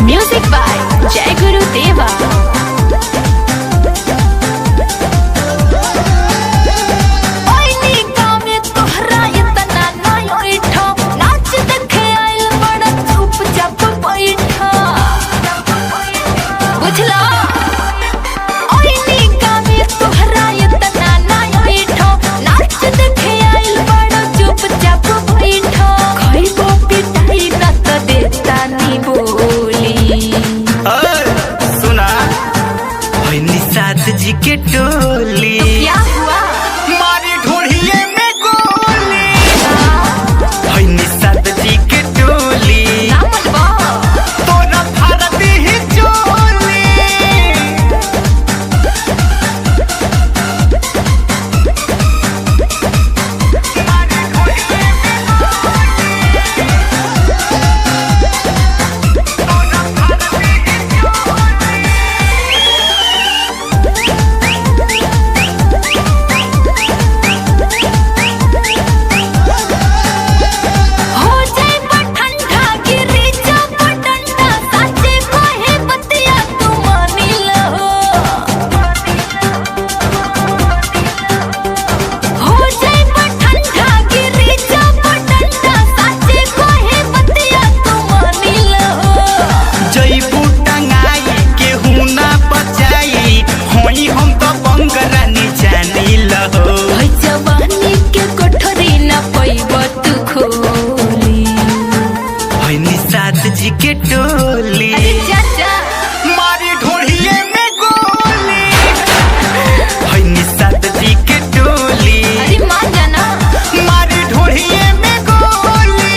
Music by जय गुरु देवा। निषाद जी के टोली तो क्या हुआ? मारी ढूंढिए में गोली है निषाद जी के टोली तोरा भारत ही चोली। निषाद जी के टोली मारी ढूंढिए में गोली है निषाद जी के टोली मारी ढूंढिए में गोली।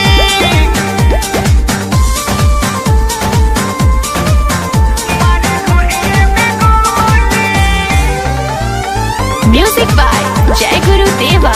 म्यूजिक बाय जय गुरु देवा।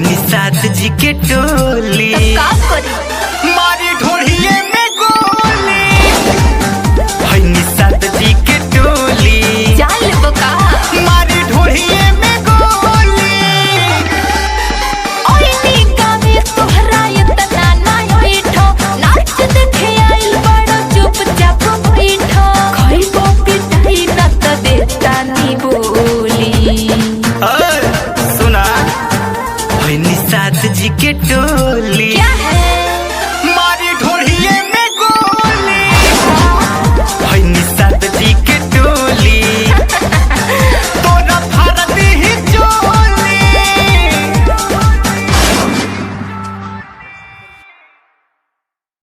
निषाद जी के टोली मारी ढूंढिए में गोली है निषाद जी के टोली मारी ढूंढिए में गोली। सुना निषाद जी के टोली